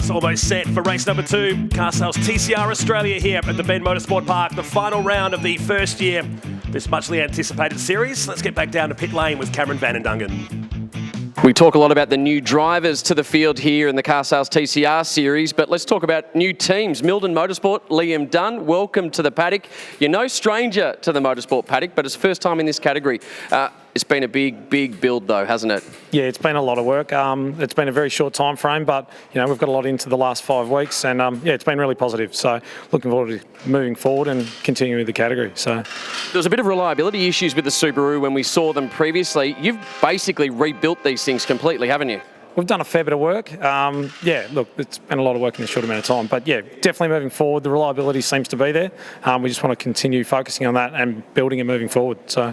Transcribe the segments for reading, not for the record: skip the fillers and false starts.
It's almost set for race number 2. Car sales TCR Australia here at the Ben Motorsport Park. The final round of the first year of this muchly anticipated series. Let's get back down to pit lane with Cameron Van den Dungen. We talk a lot about the new drivers to the field here in the Car Sales TCR series, but let's talk about new teams. Milden Motorsport, Liam Dunn, welcome to the paddock. You're no stranger to the Motorsport paddock, but it's first time in this category. It's been a big build though, hasn't it? Yeah, it's been a lot of work. It's been a very short time frame, but we've got a lot into the last 5 weeks, and it's been really positive. So looking forward to moving forward and continuing with the category. So there was a bit of reliability issues with the Subaru when we saw them previously. You've basically rebuilt these things completely, haven't you? we've done a fair bit of work. Look, it's been a lot of work in a short amount of time. But yeah, definitely moving forward, the reliability seems to be there. We just want to continue focusing on that and building and moving forward. So.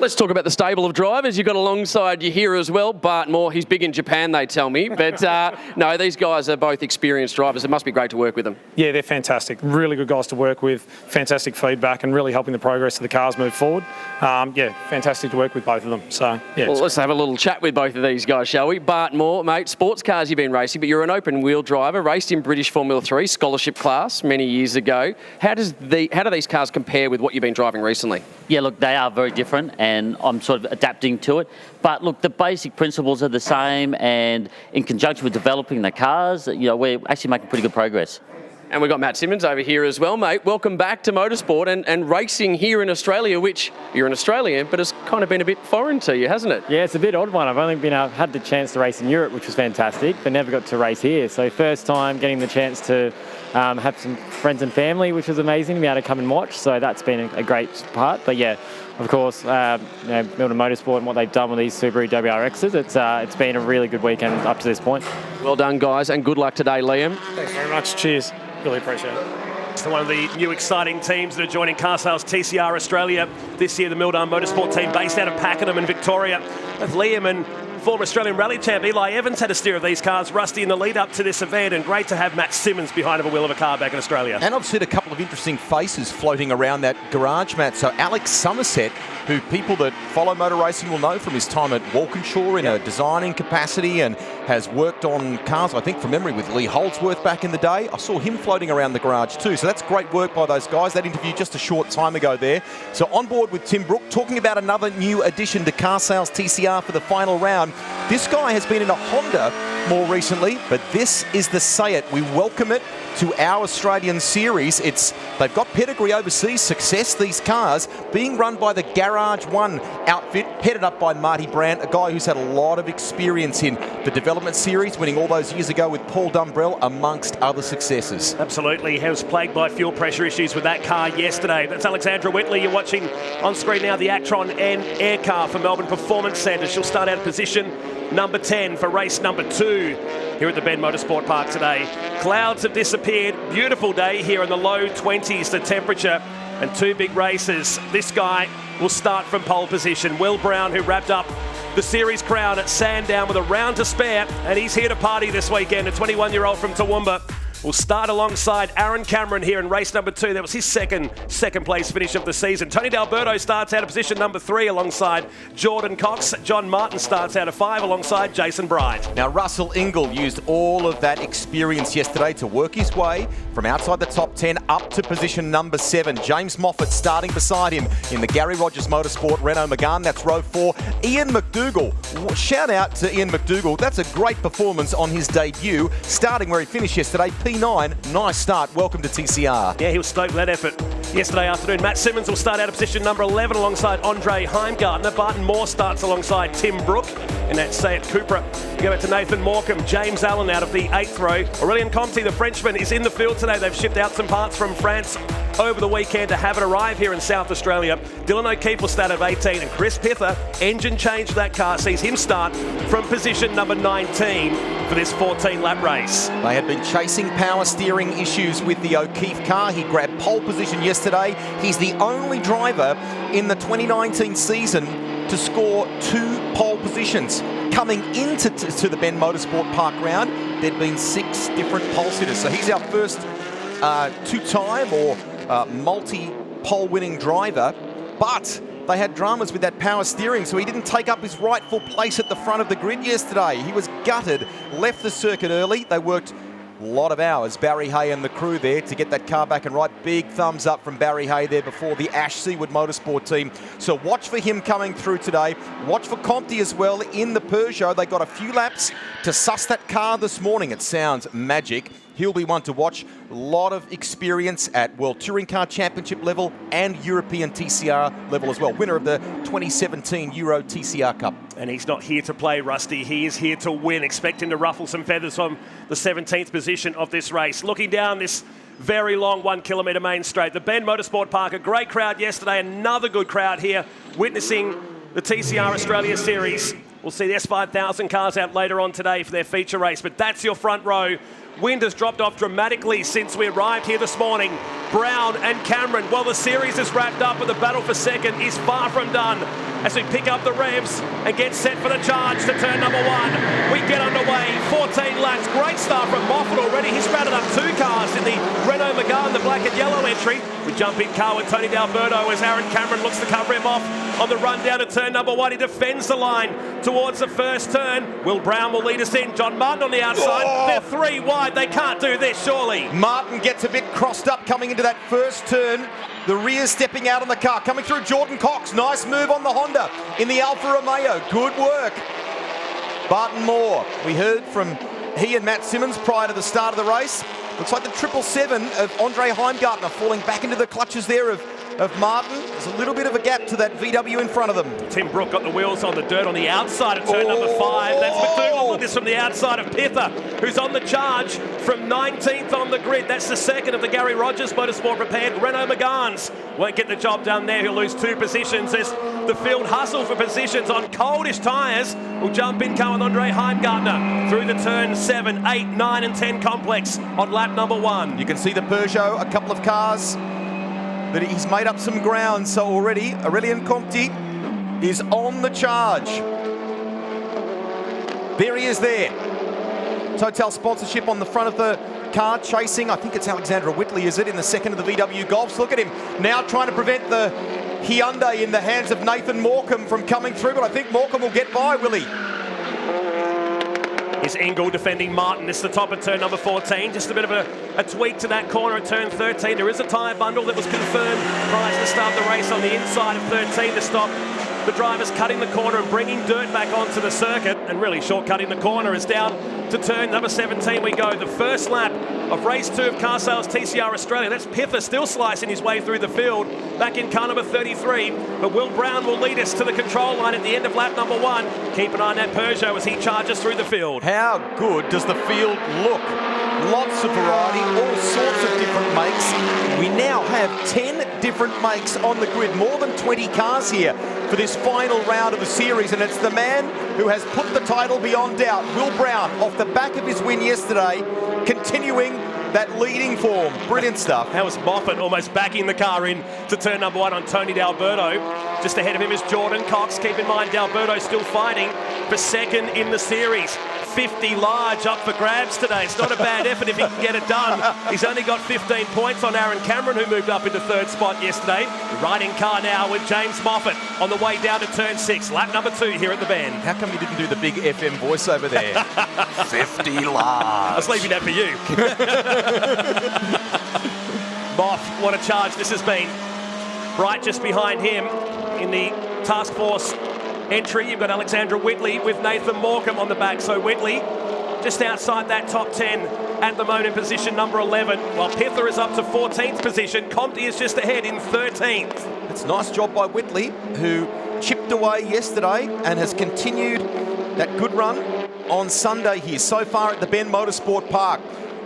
Let's talk about the stable of drivers you've got alongside you here as well. Bart Moore, he's big in Japan, they tell me. But no, these guys are both experienced drivers. It must be great to work with them. Yeah, they're fantastic. Really good guys to work with. Fantastic feedback and really helping the progress of the cars move forward. Fantastic to work with both of them. So, yeah. Well, let's have a little chat with both of these guys, shall we? Bart Moore, mate, sports cars you've been racing, but you're an open wheel driver, raced in British Formula 3, scholarship class many years ago. How do these cars compare with what you've been driving recently? Yeah, look, they are very different, and I'm sort of adapting to it. But look, the basic principles are the same, and in conjunction with developing the cars, we're actually making pretty good progress. And we've got Matt Simmons over here as well, mate. Welcome back to motorsport and racing here in Australia, which you're an Australian, but it's kind of been a bit foreign to you, hasn't it? Yeah, it's a bit odd one. I've only had the chance to race in Europe, which was fantastic, but never got to race here. So first time getting the chance to have some friends and family, which was amazing to be able to come and watch. So that's been a great part. But yeah, of course, Milden Motorsport and what they've done with these Subaru WRXs, it's been a really good weekend up to this point. Well done, guys, and good luck today, Liam. Thanks very much. Cheers. Really appreciate it. It's one of the new exciting teams that are joining Car Sales TCR Australia this year, the Milden Motorsport team based out of Pakenham in Victoria. With Liam and former Australian rally champ Eli Evans had a steer of these cars, Rusty, in the lead up to this event, and great to have Matt Simmons behind the wheel of a car back in Australia. And I've seen a couple of interesting faces floating around that garage, Matt. So Alex Somerset, who people that follow motor racing will know from his time at Walkinshaw in a designing capacity and has worked on cars, I think from memory, with Lee Holdsworth back in the day. I saw him floating around the garage too. So that's great work by those guys. That interview just a short time ago there. So on board with Tim Brook, talking about another new addition to Car Sales TCR for the final round. This guy has been in a Honda more recently, but this is the Say It. We welcome it to our Australian series. They've got pedigree overseas success, these cars, being run by the Garage One outfit, headed up by Marty Brandt, a guy who's had a lot of experience in the development series, winning all those years ago with Paul Dumbrell, amongst other successes. Absolutely. He was plagued by fuel pressure issues with that car yesterday. That's Alexandra Whitley. You're watching on screen now the Actron and Air car for Melbourne Performance Centre. She'll start out of position number 10 for race number 2 here at the Ben Motorsport Park today. Clouds have disappeared. Beautiful day here in the low 20s, the temperature, and 2 big races. This guy will start from pole position. Will Brown, who wrapped up the series crown at Sandown with a round to spare, and he's here to party this weekend. A 21-year-old from Toowoomba will start alongside Aaron Cameron here in race number 2. That was his second place finish of the season. Tony D'Alberto starts out of position number 3 alongside Jordan Cox. John Martin starts out of 5 alongside Jason Bright. Now, Russell Ingall used all of that experience yesterday to work his way from outside the top 10 up to position number 7. James Moffat starting beside him in the Gary Rogers Motorsport Renault Megane. That's row 4. Ian McDougall. Shout out to Ian McDougall. That's a great performance on his debut, starting where he finished yesterday. P9, nice start. Welcome to TCR. Yeah, he was stoked with that effort yesterday afternoon. Matt Simmons will start out of position number 11 alongside Andre Heimgartner. Barton Moore starts alongside Tim Brook in that Seat Cupra. You go back to Nathan Morecambe, James Allen out of the 8th row. Aurélien Comte, the Frenchman, is in the field today. They've shipped out some parts from France over the weekend to have it arrive here in South Australia. Dylan O'Keefe will start at 18, and Chris Pither, engine change for that car, sees him start from position number 19 for this 14-lap race. They had been chasing power steering issues with the O'Keefe car. He grabbed pole position yesterday. He's the only driver in the 2019 season to score 2 pole positions. Coming into the Ben Motorsport Park round, there'd been 6 different pole sitters. So he's our first two-time or multi-pole winning driver, but they had dramas with that power steering, so he didn't take up his rightful place at the front of the grid yesterday. He was gutted, left the circuit early. They worked A lot of hours, Barry Hay and the crew there to get that car back and right. Big thumbs up from Barry Hay there before the Ash Seaward Motorsport team. So watch for him coming through today. Watch for Compte as well in the Peugeot. They got a few laps to suss that car this morning. It sounds magic. He'll be one to watch. A lot of experience at World Touring Car Championship level and European TCR level as well. Winner of the 2017 Euro TCR Cup. And he's not here to play, Rusty. He is here to win. Expect him to ruffle some feathers from the 17th position of this race. Looking down this very long 1 kilometre main straight. The Bend Motorsport Park, a great crowd yesterday. Another good crowd here witnessing the TCR Australia Series. We'll see the S5000 cars out later on today for their feature race. But that's your front row. Wind has dropped off dramatically since we arrived here this morning. Brown and Cameron, well, the series is wrapped up, but the battle for second is far from done as we pick up the revs and get set for the charge to turn number 1. We get underway, 14 laps. Great start from Moffat already. He's rounded up 2 cars in the Renault Megane, the black and yellow entry. We jump in car with Tony D'Alberto as Aaron Cameron looks to cover him off on the run down to turn number 1. He defends the line towards the first turn. Will Brown will lead us in. John Martin on the outside. Oh. They're 3 wide. They can't do this, surely. Martin gets a bit crossed up coming into that first turn. The rear stepping out on the car. Coming through Jordan Cox. Nice move on the Honda in the Alfa Romeo. Good work. Barton Moore. We heard from he and Matt Simmons prior to the start of the race. Looks like the 777 of Andre Heimgartner falling back into the clutches there of Martin. There's a little bit of a gap to that VW in front of them. Tim Brook got the wheels on the dirt on the outside of turn number 5. That's McDougall with this from the outside of Pither, who's on the charge from 19th on the grid. That's the second of the Gary Rogers Motorsport prepared Renault Meganes. Won't get the job done there. He'll lose 2 positions as the field hustle for positions on coldish tyres. Will jump in car with Andre Heimgartner through the turn 7, 8, 9 and 10 complex on lap number 1. You can see the Peugeot, a couple of cars. But he's made up some ground, so already Aurelien Compte is on the charge. There he is there. Total sponsorship on the front of the car, chasing, I think it's Alexandra Whitley, is it, in the second of the VW Golfs. Look at him now trying to prevent the Hyundai in the hands of Nathan Morecambe from coming through, but I think Morecambe will get by, will he? Is Engel defending Martin. This is the top of turn number 14. Just a bit of a tweak to that corner at turn 13. There is a tyre bundle that was confirmed prior to the start of the race on the inside of 13 to stop the drivers cutting the corner and bringing dirt back onto the circuit, and really shortcutting the corner. Is down to turn number 17 we go. The first lap of race 2 of Car Sales TCR Australia. That's Pither still slicing his way through the field back in car number 33, but Will Brown will lead us to the control line at the end of lap number 1. Keep an eye on that Peugeot as he charges through the field. How good does the field look? Lots of variety, all sorts of different makes. We now have 10 different makes on the grid, more than 20 cars here for this final round of the series, and it's the man who has put the title beyond doubt, Will Brown, off the back of his win yesterday, continuing that leading form. Brilliant stuff. That was Moffat almost backing the car in to turn number 1 on Tony D'Alberto. Just ahead of him is Jordan Cox. Keep in mind, D'Alberto still fighting for second in the series. 50 large up for grabs today. It's not a bad effort if he can get it done. He's only got 15 points on Aaron Cameron, who moved up into 3rd spot yesterday. Riding car now with James Moffat on the way down to turn 6. Lap number 2 here at the Bend. How come you didn't do the big FM voiceover there? 50 large. I was leaving that for you. Moff, what a charge this has been. Right just behind him in the task force entry, you've got Alexandra Whitley with Nathan Morecambe on the back. So Whitley just outside that top 10 at the moment in position number 11, while Pither is up to 14th position. Compte is just ahead in 13th. It's a nice job by Whitley, who chipped away yesterday and has continued that good run on Sunday here so far at the Bend Motorsport Park.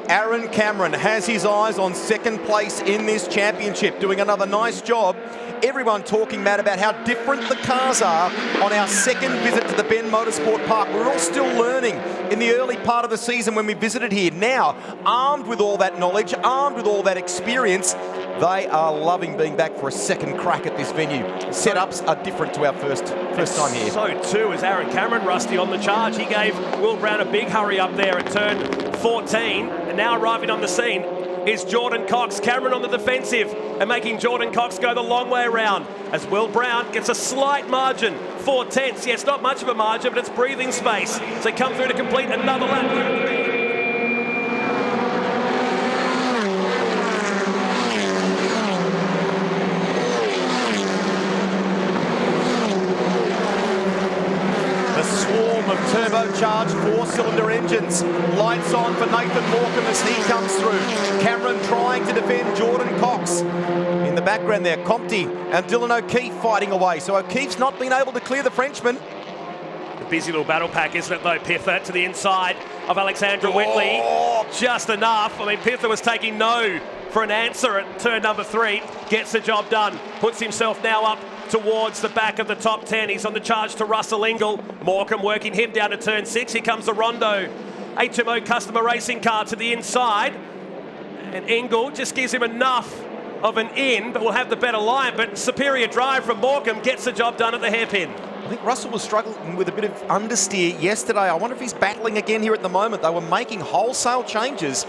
Aaron Cameron has his eyes on second place in this championship, doing another nice job. Everyone talking, Matt, about how different the cars are on our second visit to the Bend Motorsport Park. We're all still learning in the early part of the season when we visited here. Now, armed with all that knowledge, armed with all that experience, they are loving being back for a second crack at this venue. Setups are different to our first time here. So too is Aaron Cameron, Rusty, on the charge. He gave Will Brown a big hurry up there at turn 14, and now arriving on the scene is Jordan Cox. Cameron on the defensive and making Jordan Cox go the long way around as Will Brown gets a slight margin, 4/10. Yes, not much of a margin, but it's breathing space. So come through to complete another lap. of turbocharged four-cylinder engines. Lights on for Nathan Morecambe as he comes through. Cameron trying to defend Jordan Cox. In the background there, Compte and Dylan O'Keefe fighting away. So O'Keefe's not been able to clear the Frenchman. A busy little battle pack, isn't it, though, Pither, to the inside of Alexandra Whitley. Just enough. I mean, Pither was taking no for an answer at turn number 3. Gets the job done. Puts himself now up towards the back of the top 10. He's on the charge to Russell Ingle. Morecambe working him down to turn 6. Here comes the Rondo HMO customer racing car to the inside. And Ingle just gives him enough of an in, but will have the better line. But superior drive from Morecambe gets the job done at the hairpin. I think Russell was struggling with a bit of understeer yesterday. I wonder if he's battling again here at the moment. They were making wholesale changes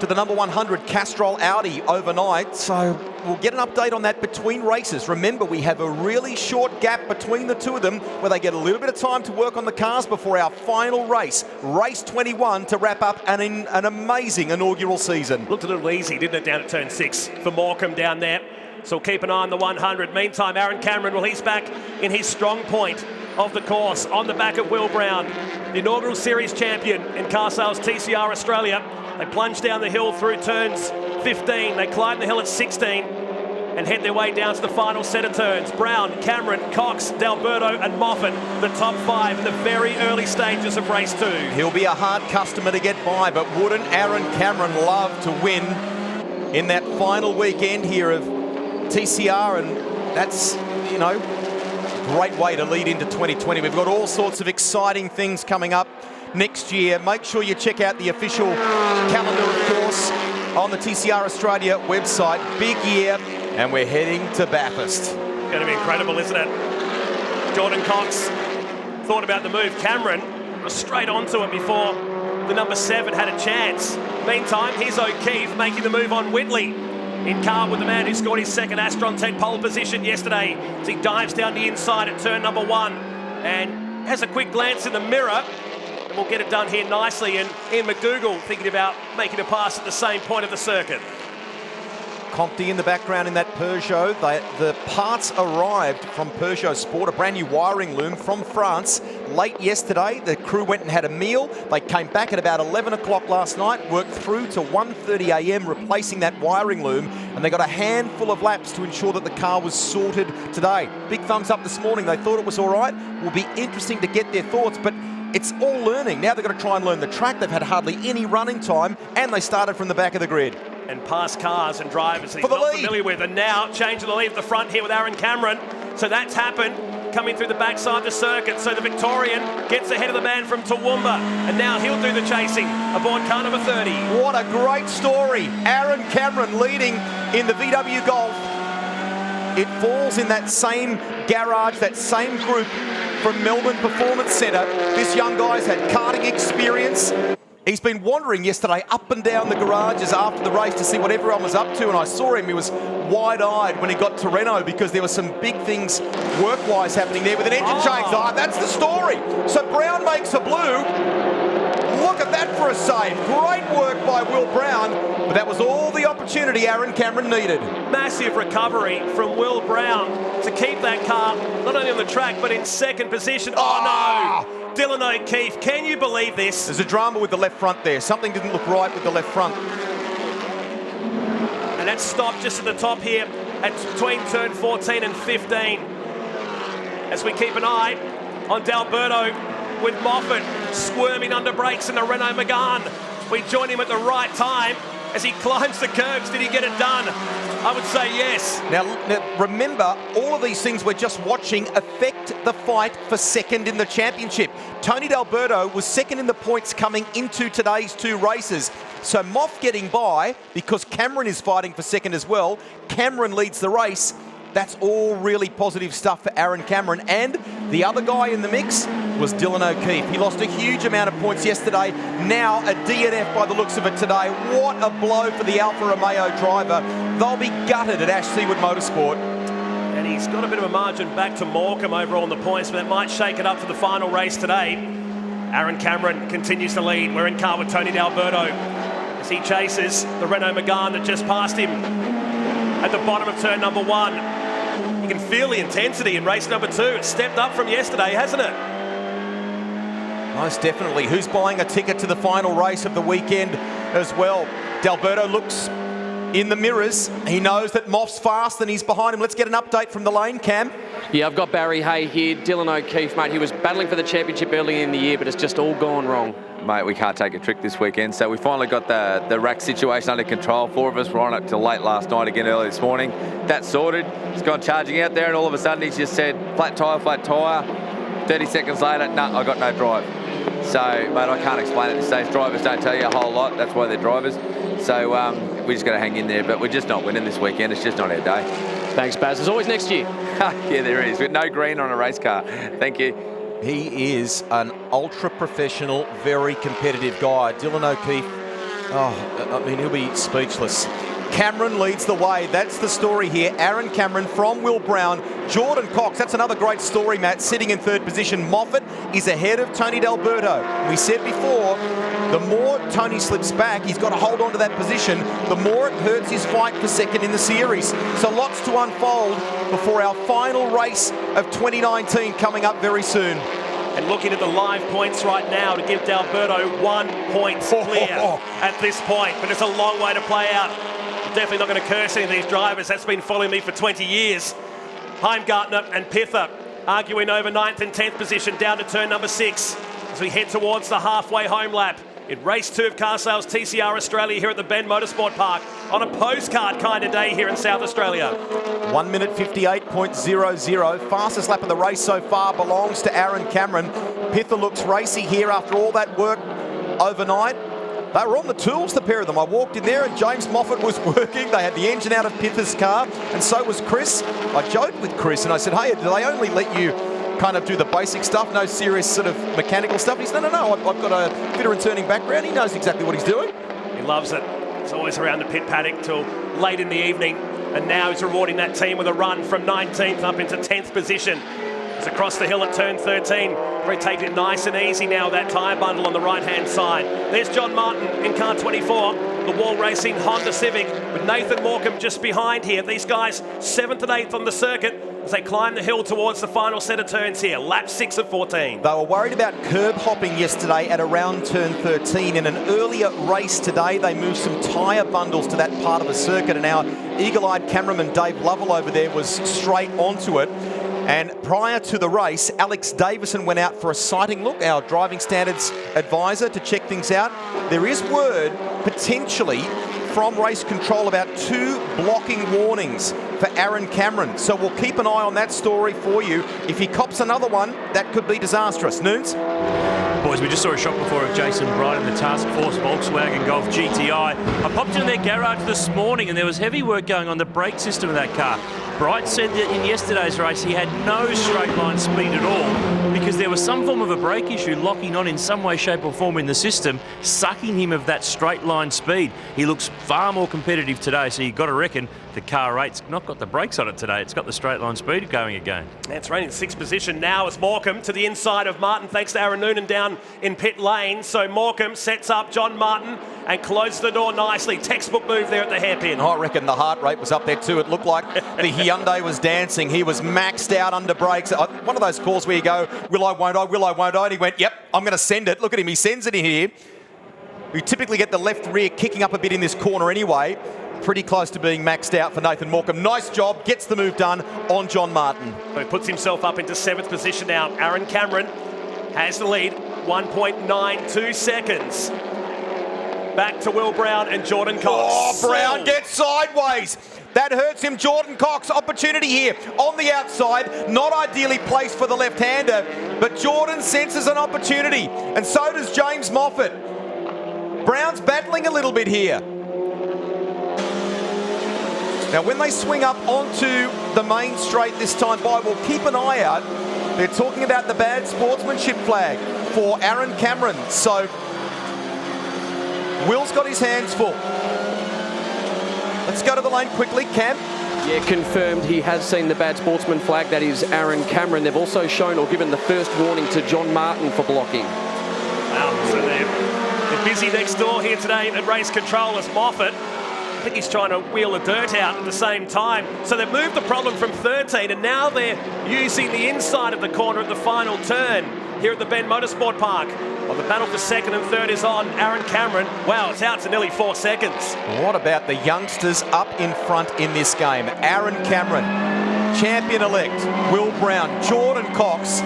to the number 100 Castrol Audi overnight. So we'll get an update on that between races. Remember, we have a really short gap between the two of them where they get a little bit of time to work on the cars before our final race, race 21, to wrap up an amazing inaugural season. Looked a little easy, didn't it, down at turn 6 for Morecambe down there. So we'll keep an eye on the 100. Meantime, Aaron Cameron, well, he's back in his strong point of the course on the back of Will Brown, the inaugural series champion in car sales TCR Australia. They plunge down the hill through turns 15. They climb the hill at 16 and head their way down to the final set of turns. Brown, Cameron, Cox, D'Alberto and Moffat, the top 5 in the very early stages of race 2. He'll be a hard customer to get by, but wouldn't Aaron Cameron love to win in that final weekend here of TCR? And that's, you know, a great way to lead into 2020. We've got all sorts of exciting things coming up next year. Make sure you check out the official calendar, of course, on the TCR Australia website. Big year, and we're heading to Bathurst. Going to be incredible, isn't it? Jordan Cox thought about the move. Cameron was straight onto it before the number 7 had a chance. Meantime, here's O'Keefe making the move on Whitley. In car with the man who scored his second Astron Tech pole position yesterday as he dives down the inside at turn number 1 and has a quick glance in the mirror. And we'll get it done here nicely. And Ian McDougall thinking about making a pass at the same point of the circuit. Compte in the background in that Peugeot. The parts arrived from Peugeot Sport, a brand new wiring loom from France. Late yesterday, the crew went and had a meal. They came back at about 11 o'clock last night, worked through to 1:30 a.m. replacing that wiring loom, and they got a handful of laps to ensure that the car was sorted today. Big thumbs up this morning. They thought it was all right. Will be interesting to get their thoughts, but it's all learning. Now they've got to try and learn the track. They've had hardly any running time, and they started from the back of the grid. And past cars and drivers that he's not familiar with. And now changing the lead at the front here with Aaron Cameron. So that's happened, coming through the backside of the circuit. So the Victorian gets ahead of the man from Toowoomba. And now he'll do the chasing aboard car number 30. What a great story. Aaron Cameron leading in the VW Golf. It falls in that same garage, that same group from Melbourne Performance Centre. This young guy's had karting experience. He's been wandering yesterday up and down the garages after the race to see what everyone was up to, and I saw him. He was wide-eyed when he got to Renault because there were some big things work-wise happening there with an engine change. Oh, that's the story. So Brown makes a blue. Look at that for a save. Great work by Will Brown, but that was all the opportunity Aaron Cameron needed. Massive recovery from Will Brown to keep that car not only on the track but in second position. Oh no! Dylan O'Keefe, can you believe this? There's a drama with the left front there. Something didn't look right with the left front. And that stopped just at the top here at between turn 14 and 15. As we keep an eye on D'Alberto with Moffat squirming under brakes in the Renault Megane. We join him at the right time as he climbs the curbs. Did he get it done? I would say yes. Now remember, all of these things we're just watching affect the fight for second in the championship. Tony D'Alberto was second in the points coming into today's 2 races. So Moff getting by because Cameron is fighting for second as well. Cameron leads the race. That's all really positive stuff for Aaron Cameron. And the other guy in the mix was Dylan O'Keefe. He lost a huge amount of points yesterday. Now a DNF by the looks of it today. What a blow for the Alfa Romeo driver. They'll be gutted at Ash Seawood Motorsport. And he's got a bit of a margin back to Morecambe overall on the points, but that might shake it up for the final race today. Aaron Cameron continues to lead. We're in car with Tony D'Alberto as he chases the Renault Megane that just passed him at the bottom of turn number 1. You can feel the intensity in race number 2. It's stepped up from yesterday, hasn't it? Most definitely. Who's buying a ticket to the final race of the weekend as well? D'Alberto looks in the mirrors. He knows that Moff's fast and he's behind him. Let's get an update from the lane, Cam. Yeah, I've got Barry Hay here. Dylan O'Keefe, mate, he was battling for the championship early in the year, but it's just all gone wrong. Mate, we can't take a trick this weekend, so we finally got the rack situation under control. 4 of us were on it till late last night, again early this morning. That's sorted. He's gone charging out there, and all of a sudden he's just said, flat tyre, flat tyre. 30 seconds later, no, I got no drive. So, mate, I can't explain it at this stage. Drivers don't tell you a whole lot. That's why they're drivers. So we just got to hang in there, but we're just not winning this weekend. It's just not our day. Thanks, Baz. There's always next year. Yeah, there is. With no green on a race car. Thank you. He is an ultra-professional, very competitive guy. Dylan O'Keefe, I mean, he'll be speechless. Cameron leads the way. That's the story here. Aaron Cameron from Will Brown. Jordan Cox, that's another great story, Matt, sitting in 3rd position. Moffat is ahead of Tony D'Alberto. We said before, the more Tony slips back, he's got to hold on to that position, the more it hurts his fight for 2nd in the series. So lots to unfold before our final race of 2019 coming up very soon. And looking at the live points right now to give D'Alberto 1 point clear at this point, but it's a long way to play out. I'm definitely not going to curse any of these drivers. That's been following me for 20 years. Heimgartner and Pither arguing over 9th and 10th position down to turn number 6 as we head towards the halfway home lap in race 2 of Car Sales TCR Australia here at the Bend Motorsport Park on a postcard kind of day here in South Australia. 1 minute 58.00. Fastest lap of the race so far belongs to Aaron Cameron. Pither looks racy here after all that work overnight. They were on the tools, the pair of them. I walked in there and James Moffat was working. They had the engine out of Pither's car and so was Chris. I joked with Chris and I said, hey, do they only let you kind of do the basic stuff, no serious sort of mechanical stuff? He said, no, I've got a fitter and turning background. He knows exactly what he's doing. He loves it. He's always around the pit paddock till late in the evening. And now he's rewarding that team with a run from 19th up into 10th position. It's across the hill at turn 13. He takes it nice and easy now, that tyre bundle on the right-hand side. There's John Martin in car 24, the Wall Racing Honda Civic, with Nathan Morecambe just behind here. These guys 7th and 8th on the circuit as they climb the hill towards the final set of turns here. Lap 6 of 14. They were worried about curb hopping yesterday at around turn 13. In an earlier race today, they moved some tyre bundles to that part of the circuit, and our eagle-eyed cameraman Dave Lovell over there was straight onto it. And prior to the race, Alex Davison went out for a sighting look, our driving standards advisor, to check things out. There is word, potentially, from race control about 2 blocking warnings for Aaron Cameron. So we'll keep an eye on that story for you. If he cops another one, that could be disastrous. Noons? Boys, we just saw a shot before of Jason Bright in the Task Force Volkswagen Golf GTI. I popped into their garage this morning and there was heavy work going on the brake system of that car. Bright said that in yesterday's race he had no straight line speed at all because there was some form of a brake issue locking on in some way, shape or form in the system, sucking him of that straight line speed. He looks far more competitive today, so you've got to reckon the car 8's not got the brakes on it today. It's got the straight line speed going again. It's running in 6th position now as Morecambe to the inside of Martin, thanks to Aaron Noonan down in pit lane. So Morecambe sets up John Martin and closes the door nicely. Textbook move there at the hairpin. I reckon the heart rate was up there too. It looked like the Hyundai was dancing. He was maxed out under brakes. One of those calls where you go, will I, won't I, will I, won't I? And he went, yep, I'm going to send it. Look at him, he sends it in here. We typically get the left rear kicking up a bit in this corner anyway. Pretty close to being maxed out for Nathan Morecambe. Nice job, gets the move done on John Martin. So he puts himself up into 7th position now. Aaron Cameron has the lead, 1.92 seconds. Back to Will Brown and Jordan Cox. Oh, Brown gets sideways. That hurts him. Jordan Cox, opportunity here on the outside. Not ideally placed for the left-hander, but Jordan senses an opportunity, and so does James Moffat. Brown's battling a little bit here. Now, when they swing up onto the main straight this time by, we'll keep an eye out. They're talking about the bad sportsmanship flag for Aaron Cameron. So, Will's got his hands full. Let's go to the lane quickly, Cam. Yeah, confirmed he has seen the bad sportsman flag. That is Aaron Cameron. They've also shown or given the first warning to John Martin for blocking. Wow, so they're busy next door here today at race control as Moffat. I think he's trying to wheel the dirt out at the same time. So they've moved the problem from 13 and now they're using the inside of the corner at the final turn. here at the Ben Motorsport Park. Well, the battle for second and third is on. Aaron Cameron, wow, it's out to nearly 4 seconds. What about the youngsters up in front in this game? Aaron Cameron, champion-elect, Will Brown, Jordan Cox.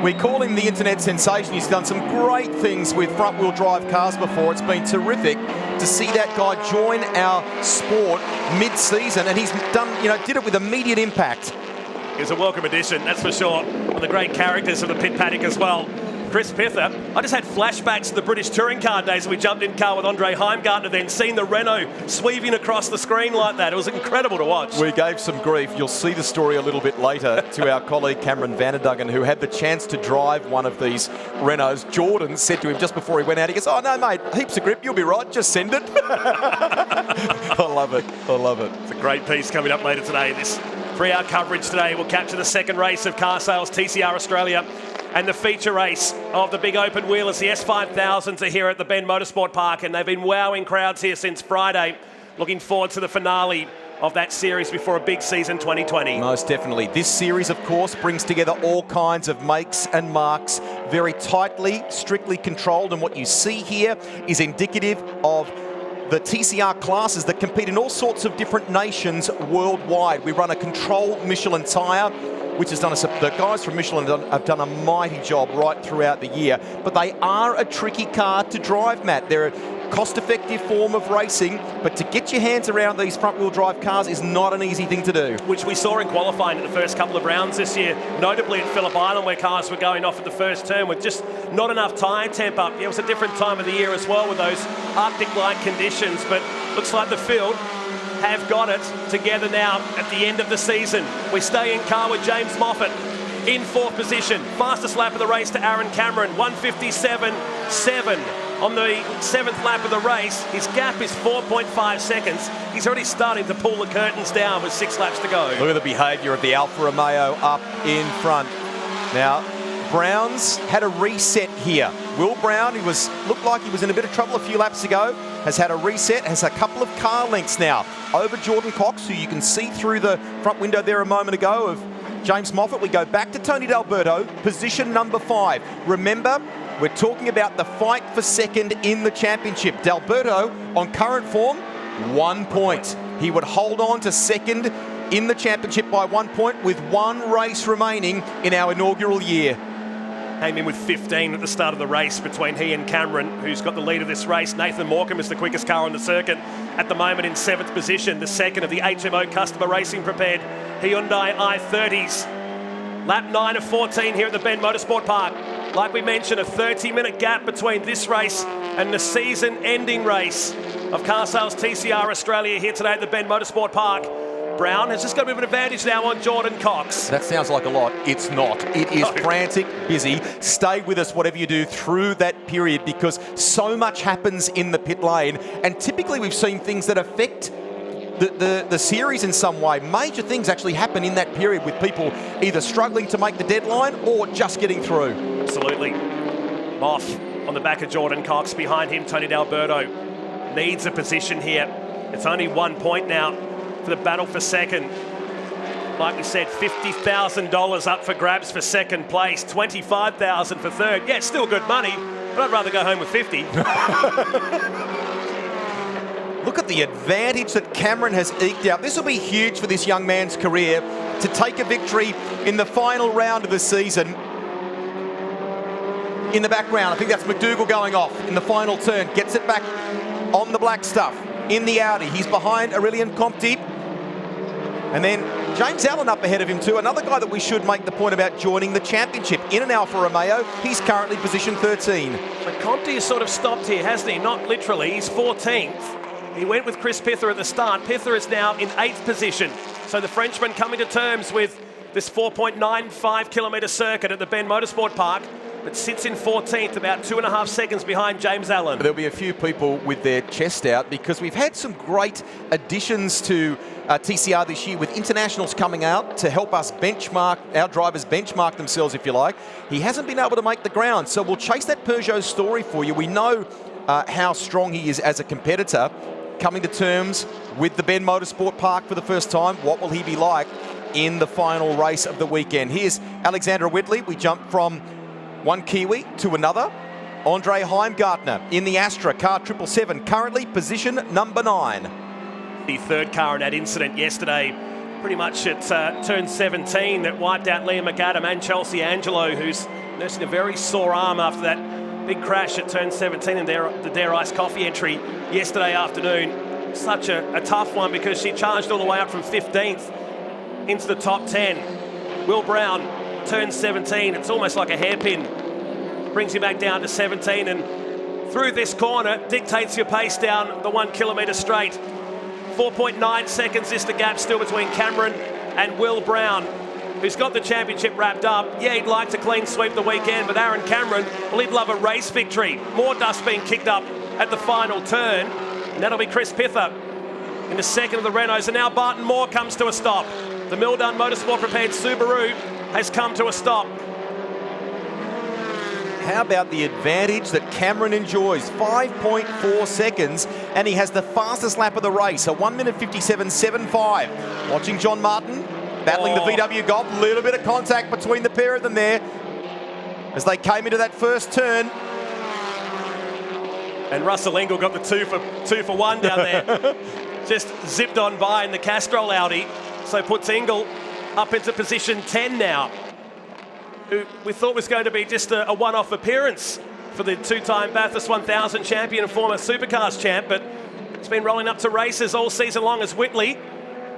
We call him the internet sensation. He's done some great things with front-wheel drive cars before. It's been terrific to see that guy join our sport mid-season, and he's done, did it with immediate impact. He's a welcome addition, that's for sure. One of the great characters of the pit paddock as well. Chris Pither. I just had flashbacks to the British touring car days when we jumped in car with Andre Heimgartner, then seen the Renault sweeping across the screen like that. It was incredible to watch. We gave some grief. You'll see the story a little bit later to our colleague Cameron Vanderduggen, who had the chance to drive one of these Renaults. Jordan said to him just before he went out, he goes, "Oh no, mate, heaps of grip, you'll be right, just send it." I love it. I love it. It's a great piece coming up later today. This 3-hour coverage today will capture the second race of car sales, TCR Australia, and the feature race of the big open wheelers. The S5000s are here at the Ben Motorsport Park, and they've been wowing crowds here since Friday. Looking forward to the finale of that series before a big season 2020. Most definitely. This series, of course, brings together all kinds of makes and marks, very tightly, strictly controlled, and what you see here is indicative of the TCR classes that compete in all sorts of different nations worldwide. We run a control Michelin tyre, which has done us, the guys from Michelin have done a mighty job right throughout the year, but they are a tricky car to drive, Matt. They're a cost-effective form of racing, but to get your hands around these front-wheel drive cars is not an easy thing to do. Which we saw in qualifying in the first couple of rounds this year, notably at Phillip Island, where cars were going off at the first turn with just not enough tyre temp up. It was a different time of the year as well with those Arctic-like conditions, but looks like the field have got it together now at the end of the season. We stay in car with James Moffat in fourth position. Fastest lap of the race to Aaron Cameron, 1:57.7 on the seventh lap of the race. His gap is 4.5 seconds. He's already starting to pull the curtains down with 6 laps to go. Look at the behaviour of the Alfa Romeo up in front. Now, Brown's had a reset here. Will Brown, who looked like he was in a bit of trouble a few laps ago, has had a reset, has a couple of car lengths now over Jordan Cox, who you can see through the front window there a moment ago of James Moffat. We go back to Tony D'Alberto, position number 5. Remember, we're talking about the fight for second in the championship. D'Alberto, on current form, 1 point. He would hold on to second in the championship by 1 point with 1 race remaining in our inaugural year. Came in with 15 at the start of the race between he and Cameron, who's got the lead of this race. Nathan Morecambe is the quickest car on the circuit at the moment in 7th position, the second of the HMO customer racing prepared Hyundai i30s. Lap 9 of 14 here at the Ben Motorsport Park. Like we mentioned, a 30-minute gap between this race and the season-ending race of car sales TCR Australia here today at the Ben Motorsport Park. Brown has just got a bit of an advantage now on Jordan Cox. That sounds like a lot. It's not. It is frantic, busy. Stay with us, whatever you do, through that period, because so much happens in the pit lane. And typically we've seen things that affect the series in some way. Major things actually happen in that period with people either struggling to make the deadline or just getting through. Absolutely. Moff on the back of Jordan Cox. Behind him, Tony D'Alberto needs a position here. It's only 1 point now for the battle for second. Like we said, $50,000 up for grabs for second place, $25,000 for third. Yeah, it's still good money, but I'd rather go home with 50. Look at the advantage that Cameron has eked out. This will be huge for this young man's career to take a victory in the final round of the season. In the background, I think that's McDougall going off in the final turn. Gets it back on the black stuff in the Audi. He's behind Aurelien Comte. And then James Allen up ahead of him too. Another guy that we should make the point about joining the championship in an Alfa Romeo. He's currently position 13. But Comte has sort of stopped here, hasn't he? Not literally. He's 14th. He went with Chris Pither at the start. Pither is now in 8th position. So the Frenchman coming to terms with this 4.95 kilometre circuit at the Ben Motorsport Park, but sits in 14th, about 2.5 seconds behind James Allen. There'll be a few people with their chest out because we've had some great additions to TCR this year with internationals coming out to help us benchmark, our drivers benchmark themselves, if you like. He hasn't been able to make the ground, so we'll chase that Peugeot story for you. We know how strong he is as a competitor. Coming to terms with the Ben Motorsport Park for the first time. What will he be like in the final race of the weekend? Here's Alexandra Whitley. We jump from one Kiwi to another. Andre Heimgartner in the Astra, car 777, currently position number 9. The third car in that incident yesterday, pretty much at turn 17, that wiped out Liam McAdam and Chelsea Angelo, who's nursing a very sore arm after that big crash at turn 17 in the Dare Ice Coffee entry yesterday afternoon. Such a tough one because she charged all the way up from 15th into the top 10. Will Brown, turn 17, it's almost like a hairpin. Brings you back down to 17, and through this corner dictates your pace down the 1 kilometre straight. 4.9 seconds is the gap still between Cameron and Will Brown, who's got the championship wrapped up. Yeah, he'd like to clean sweep the weekend, but Aaron Cameron, well, he'd love a race victory. More dust being kicked up at the final turn, and that'll be Chris Pither in the second of the Renaults. And now Barton Moore comes to a stop. The Mildun Motorsport prepared Subaru has come to a stop. How about the advantage that Cameron enjoys? 5.4 seconds, and he has the fastest lap of the race, a 1 minute 57.75. Watching John Martin battling the VW Golf. A little bit of contact between the pair of them there as they came into that first turn. And Russell Engel got the two for one down there. Just zipped on by in the Castrol Audi. So puts Engel up into position 10 now, who we thought was going to be just a one-off appearance for the two-time Bathurst 1000 champion and former Supercars champ, but it's been rolling up to races all season long as Whitley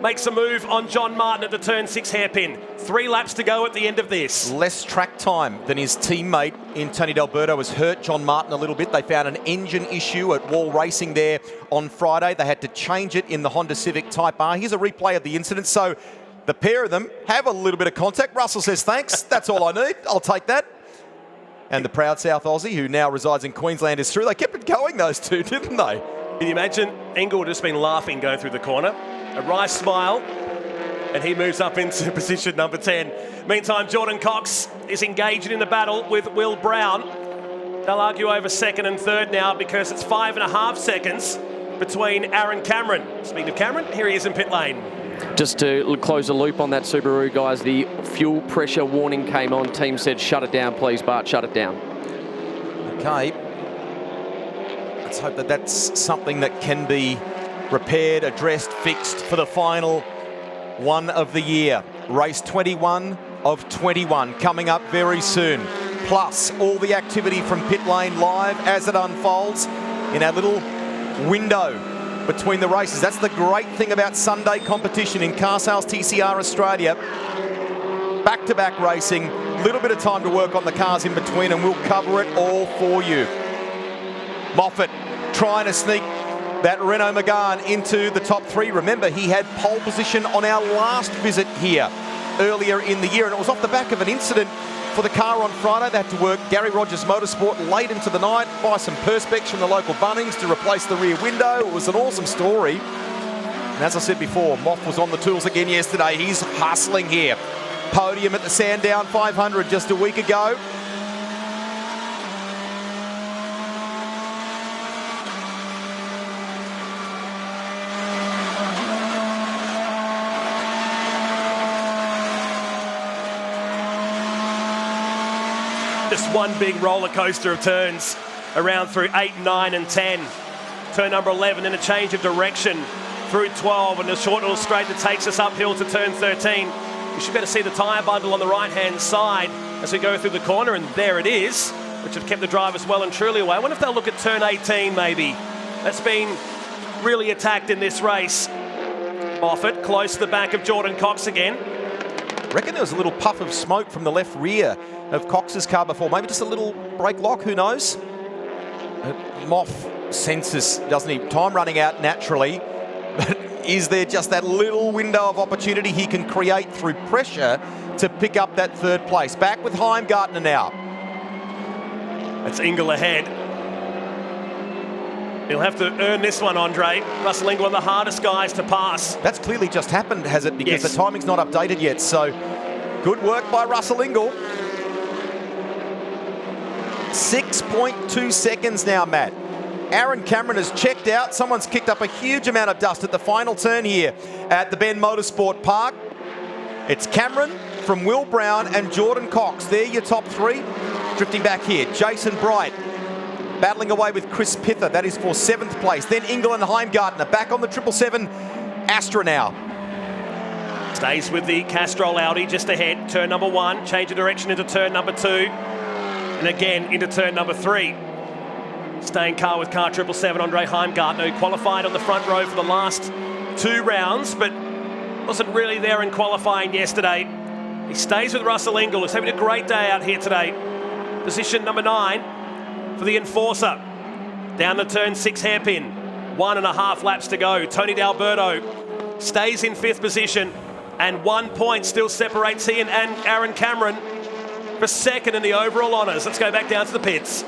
makes a move on John Martin at the turn 6 hairpin. 3 laps to go at the end of this. Less track time than his teammate in Tony D'Alberto has hurt John Martin a little bit. They found an engine issue at Wall Racing there on Friday. They had to change it in the Honda Civic Type R. Here's a replay of the incident. So the pair of them have a little bit of contact. Russell says, thanks, that's all I need. I'll take that. And the proud South Aussie, who now resides in Queensland, is through. They kept it going, those two, didn't they? Can you imagine? Engel would have just been laughing going through the corner. A wry smile, and he moves up into position number 10. Meantime, Jordan Cox is engaging in the battle with Will Brown. They'll argue over second and third now because it's 5.5 seconds between Aaron Cameron. Speaking of Cameron, here he is in pit lane. Just to close the loop on that Subaru, guys, the fuel pressure warning came on. Team said, shut it down, please, Bart, shut it down. Okay. Let's hope that that's something that can be repaired, addressed, fixed for the final one of the year. Race 21 of 21 coming up very soon. Plus all the activity from pit lane live as it unfolds in our little window between the races. That's the great thing about Sunday competition in Car Sales TCR Australia. Back-to-back racing, a little bit of time to work on the cars in between, and we'll cover it all for you. Moffat trying to sneak that Renault Megane into the top 3. Remember, he had pole position on our last visit here earlier in the year, and it was off the back of an incident for the car on Friday. They had to work Gary Rogers Motorsport late into the night, buy some Perspex from the local Bunnings to replace the rear window. It was an awesome story. And as I said before, Moff was on the tools again yesterday. He's hustling here. Podium at the Sandown 500 just a week ago. Just one big roller coaster of turns around through 8, 9 and 10. Turn number 11 in a change of direction through 12 and a short little straight that takes us uphill to turn 13. You should be able to see the tyre bundle on the right-hand side as we go through the corner, and there it is, which have kept the drivers well and truly away. I wonder if they'll look at turn 18 maybe. That's been really attacked in this race. Moffat close to the back of Jordan Cox again. Reckon there was a little puff of smoke from the left rear of Cox's car before. Maybe just a little brake lock, who knows? Moff senses, doesn't he? Time running out naturally. But is there just that little window of opportunity he can create through pressure to pick up that third place? Back with Heimgartner now. That's Engel ahead. He'll have to earn this one, Andre. Russell Engel, one of the hardest guys to pass. That's clearly just happened, has it? Because yes, the timing's not updated yet. So good work by Russell Engel. 6.2 seconds now, Matt. Aaron Cameron has checked out. Someone's kicked up a huge amount of dust at the final turn here at the Ben Motorsport Park. It's Cameron from Will Brown and Jordan Cox. They're your top 3. Drifting back here, Jason Bright battling away with Chris Pither. That is for 7th place. Then England Heimgartner back on the 777 Astra now. Stays with the Castrol Audi just ahead. Turn number 1, change of direction into turn number 2. And again into turn number 3. Staying car with car 777, Andre Heimgartner, who qualified on the front row for the last 2 rounds, but wasn't really there in qualifying yesterday. He stays with Russell Ingall, who's having a great day out here today. Position number 9 for the Enforcer. Down the turn 6 hairpin. 1.5 laps to go. Tony D'Alberto stays in 5th position, and 1 point still separates he and Aaron Cameron for 2nd in the overall honours. Let's go back down to the pits.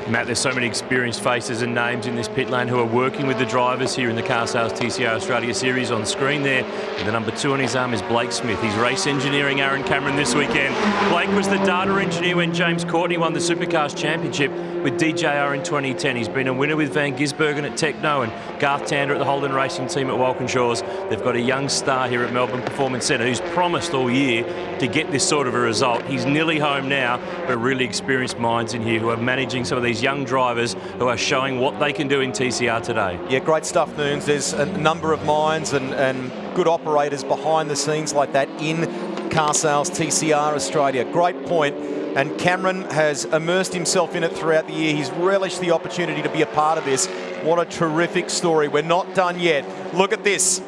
Matt, there's so many experienced faces and names in this pit lane who are working with the drivers here in the Car Sales TCR Australia Series. On screen there, and the number 2 on his arm is Blake Smith. He's race engineering Aaron Cameron this weekend. Blake was the data engineer when James Courtney won the Supercars Championship with DJR in 2010. He's been a winner with Van Gisbergen at Techno and Garth Tander at the Holden Racing team at Walkinshaws. They've got a young star here at Melbourne Performance Centre who's promised all year to get this sort of a result. He's nearly home now, but really experienced minds in here who are managing some of these young drivers who are showing what they can do in TCR today. Yeah, great stuff, Noons. There's a number of minds and good operators behind the scenes like that in Car Sales TCR Australia. Great point. And Cameron has immersed himself in it throughout the year. He's relished the opportunity to be a part of this. What a terrific story. We're not done yet. Look at this.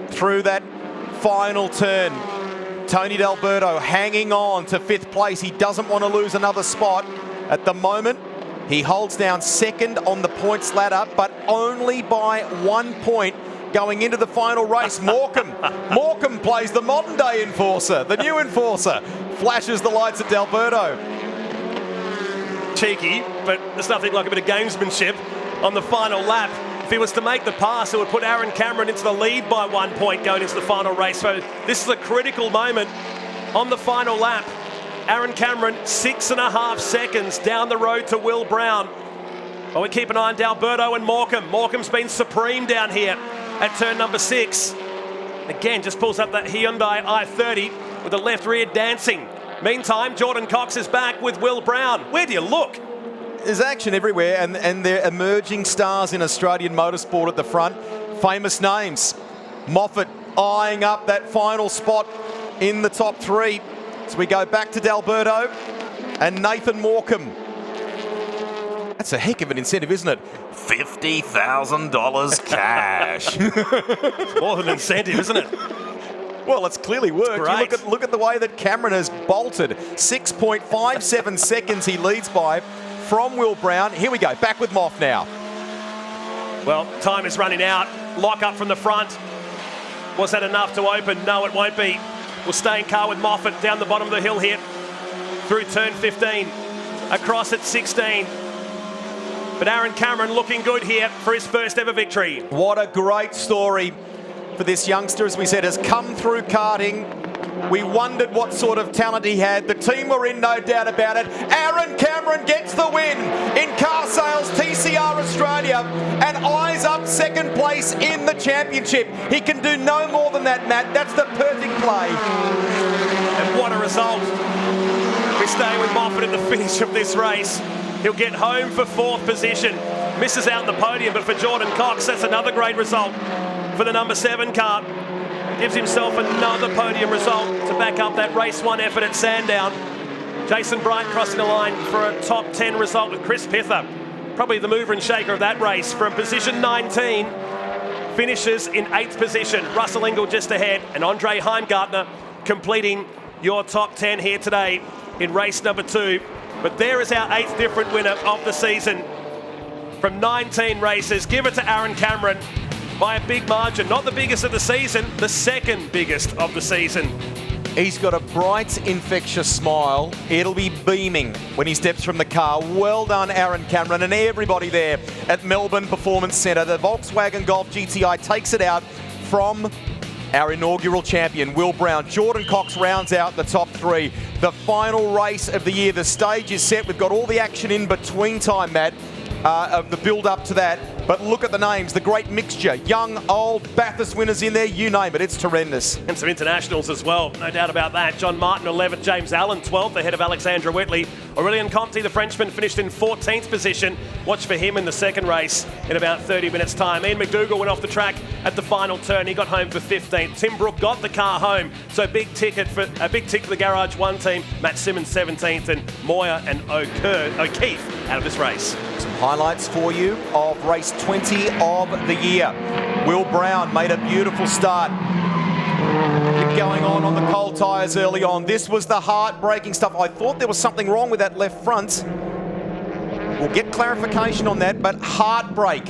Through that final turn, Tony D'Alberto hanging on to 5th place. He doesn't want to lose another spot. At the moment, he holds down 2nd on the points ladder, but only by 1 point going into the final race. Morecambe plays the modern day Enforcer, the new Enforcer. Flashes the lights at D'Alberto. Cheeky, but there's nothing like a bit of gamesmanship on the final lap. If he was to make the pass, it would put Aaron Cameron into the lead by 1 point going into the final race. So this is a critical moment on the final lap. Aaron Cameron, 6.5 seconds down the road to Will Brown. Well, we keep an eye on D'Alberto and Morecambe. Morecambe's been supreme down here at turn number 6. Again, just pulls up that Hyundai i30 with the left rear dancing. Meantime, Jordan Cox is back with Will Brown. Where do you look? There's action everywhere, and they're emerging stars in Australian motorsport at the front. Famous names. Moffat eyeing up that final spot in the top 3. So we go back to D'Alberto and Nathan Morecambe. That's a heck of an incentive, isn't it? $50,000 cash. It's more than an incentive, isn't it? Well, it's clearly worked. Look at the way that Cameron has bolted. 6.57 seconds he leads by from Will Brown. Here we go, back with Moff now. Well, time is running out. Lock up from the front. Was that enough to open? No, it won't be. We'll stay in car with Moffat down the bottom of the hill here. Through turn 15. Across at 16. But Aaron Cameron looking good here for his first ever victory. What a great story for this youngster, as we said, has come through karting. We wondered what sort of talent he had. The team were in, no doubt about it. Aaron Cameron gets the win in Car Sales TCR Australia and eyes up 2nd place in the championship. He can do no more than that, Matt. That's the perfect play. And what a result. We're staying with Moffat at the finish of this race. He'll get home for 4th position. Misses out on the podium, but for Jordan Cox, that's another great result for the number 7 car. Gives himself another podium result to back up that race 1 effort at Sandown. Jason Bright crossing the line for a top 10 result with Chris Pither. Probably the mover and shaker of that race from position 19. Finishes in 8th position. Russell Ingall just ahead, and Andre Heimgartner completing your top 10 here today in race number 2. But there is our 8th different winner of the season. From 19 races, give it to Aaron Cameron by a big margin. Not the biggest of the season, the 2nd biggest of the season. He's got a bright, infectious smile. It'll be beaming when he steps from the car. Well done, Aaron Cameron, and everybody there at Melbourne Performance Centre. The Volkswagen Golf GTI takes it out from our inaugural champion, Will Brown. Jordan Cox rounds out the top 3. The final race of the year. The stage is set. We've got all the action in between time, Matt, of the build-up to that. But look at the names, the great mixture. Young, old, Bathurst winners in there, you name it. It's horrendous. And some internationals as well, no doubt about that. John Martin 11th, James Allen 12th, ahead of Alexandra Whitley. Aurélien Comte, the Frenchman, finished in 14th position. Watch for him in the second race in about 30 minutes' time. Ian McDougall went off the track at the final turn. He got home for 15th. Tim Brook got the car home, so big tick for the Garage 1 team. Matt Simmons 17th, and Moyer and O'Keefe out of this race. Some highlights for you of race 20 of the year. Will Brown made a beautiful start. Going on the cold tyres early on. This was the heartbreaking stuff. I thought there was something wrong with that left front. We'll get clarification on that, but heartbreak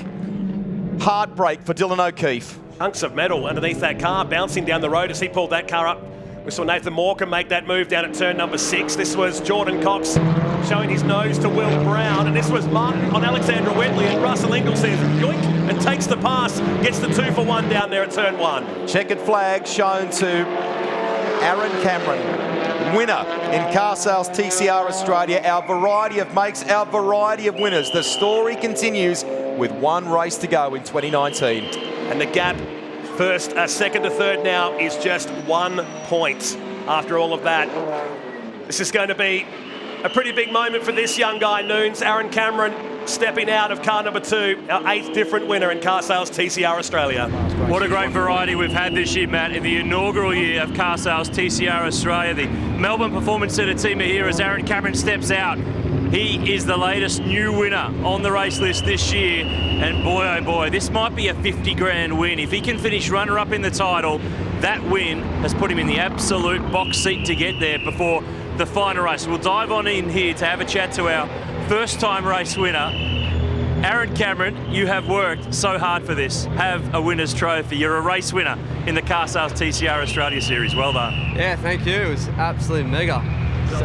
for Dylan O'Keefe. Hunks of metal underneath that car, bouncing down the road as he pulled that car up. We saw Nathan Morecambe make that move down at turn number 6. This was Jordan Cox showing his nose to Will Brown, and this was Martin on Alexandra Whitley, and Russell Ingall says yoink and takes the pass, gets the 2 for 1 down there at turn 1. Checkered flag shown to Aaron Cameron, winner in Car Sales TCR Australia. Our variety of makes, our variety of winners. The story continues with one race to go in 2019. And the gap second to third now is just 1 point after all of that. This is going to be a pretty big moment for this young guy, Noons. Aaron Cameron stepping out of car number 2, our 8th different winner in Car Sales TCR Australia. What a great variety we've had this year, Matt. In the inaugural year of Car Sales TCR Australia, the Melbourne Performance Centre team are here as Aaron Cameron steps out. He is the latest new winner on the race list this year. And boy, oh boy, this might be a 50 grand win. If he can finish runner-up in the title, that win has put him in the absolute box seat to get there before the final race. We'll dive on in here to have a chat to our first-time race winner. Aaron Cameron, you have worked so hard for this. Have a winner's trophy. You're a race winner in the Car Sales TCR Australia Series. Well done. Yeah, thank you. It was absolutely mega. So,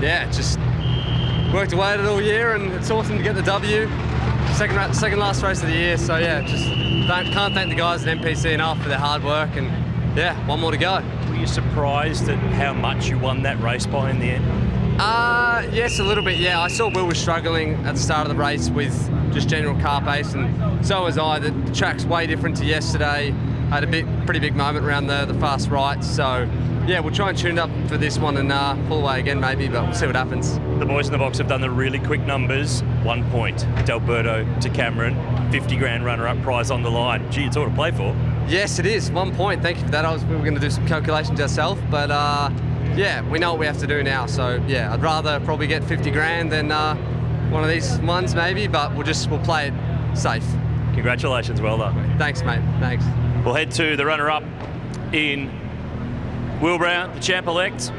yeah, just worked away at it all year, and it's awesome to get the W. Second last race of the year. So yeah, just can't thank the guys at NPC enough for their hard work, and yeah, one more to go. Were you surprised at how much you won that race by in the end? Yes, a little bit, yeah. I saw Will was struggling at the start of the race with just general car pace, and so was I. The track's way different to yesterday. Had a pretty big moment around the fast right, so yeah, we'll try and tune it up for this one and pull away again maybe, but we'll see what happens. The boys in the box have done the really quick numbers. 1 point, D'Alberto to Cameron, 50 grand runner-up prize on the line. Gee, it's all to play for. Yes, it is. 1 point. Thank you for that. We were going to do some calculations ourselves, but yeah, we know what we have to do now. So yeah, I'd rather probably get 50 grand than one of these ones maybe, but we'll play it safe. Congratulations, well done. Thanks, mate. Thanks. We'll head to the runner-up in Will Brown, the champ-elect.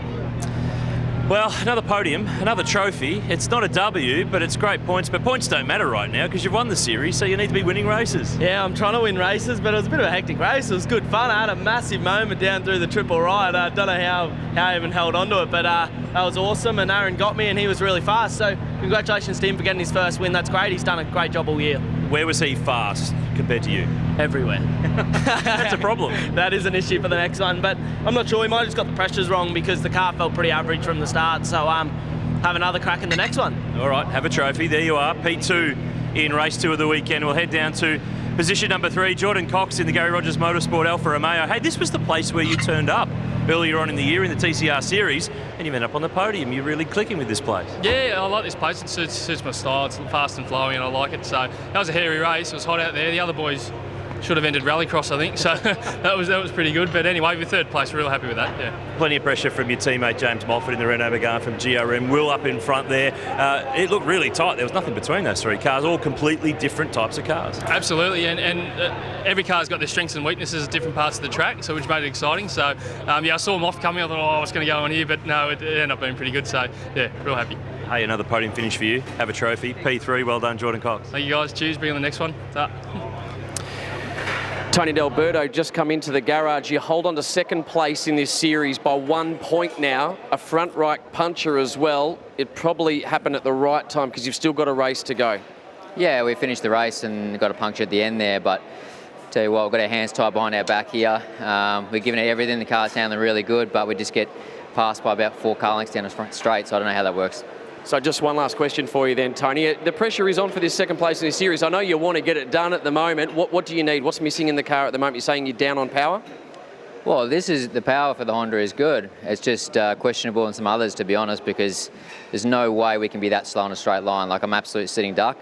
Well, another podium, another trophy. It's not a W, but it's great points. But points don't matter right now because you've won the series, so you need to be winning races. Yeah, I'm trying to win races, but it was a bit of a hectic race. It was good fun. I had a massive moment down through the triple right. I don't know how I even held on to it, but that was awesome. And Aaron got me, and he was really fast. So congratulations to him for getting his first win. That's great. He's done a great job all year. Where was he fast compared to you? Everywhere. That's a problem. That is an issue for the next one, but I'm not sure. He might have just got the pressures wrong because the car felt pretty average from the start. So have another crack in the next one. All right, have a trophy. There you are, P2 in race 2 of the weekend. We'll head down to position number 3, Jordan Cox in the Gary Rogers Motorsport Alfa Romeo. Hey, this was the place where you turned up earlier on in the year in the TCR series, and you ended up on the podium. You're really clicking with this place. Yeah, I like this place. It suits my style. It's fast and flowing, and I like it. So that was a hairy race. It was hot out there. The other boys should have ended rallycross, I think. So that was pretty good. But anyway, we're third place. We're real happy with that. Yeah. Plenty of pressure from your teammate James Moffat in the Renault Megane from GRM. Will up in front there. It looked really tight. There was nothing between those 3 cars. All completely different types of cars. Absolutely, and every car's got their strengths and weaknesses at different parts of the track, so which made it exciting. So yeah, I saw them off coming. I thought, I was going to go on here, but no, it ended up being pretty good. So yeah, real happy. Hey, another podium finish for you. Have a trophy. P3. Well done, Jordan Cox. Thank you guys. Cheers. Be on the next one. Tony D'Alberto just come into the garage. You hold on to second place in this series by 1 point now. A front right puncher as well. It probably happened at the right time because you've still got a race to go. Yeah, we finished the race and got a puncture at the end there, but tell you what, we've got our hands tied behind our back here. We're giving it everything. The car's handling really good, but we just get passed by about 4 car lengths down the front straight, so I don't know how that works. So just one last question for you then, Tony. The pressure is on for this second place in the series. I know you want to get it done at the moment. What do you need? What's missing in the car at the moment? You're saying you're down on power? Well, the power for the Honda is good. It's just questionable in some others, to be honest, because there's no way we can be that slow on a straight line. Like, I'm absolute sitting duck.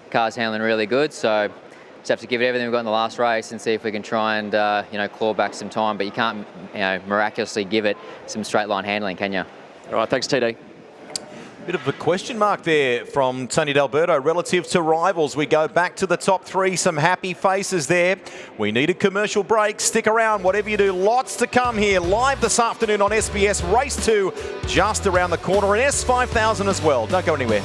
Car's handling really good, so just have to give it everything we've got in the last race and see if we can try and claw back some time. But you can't miraculously give it some straight line handling, can you? All right, thanks, TD. Bit of a question mark there from Tony D'Alberto relative to rivals. We go back to the top three, some happy faces there. We need a commercial break. Stick around, whatever you do. Lots to come here live this afternoon on SBS. Race 2 just around the corner, and S5000 as well. Don't go anywhere.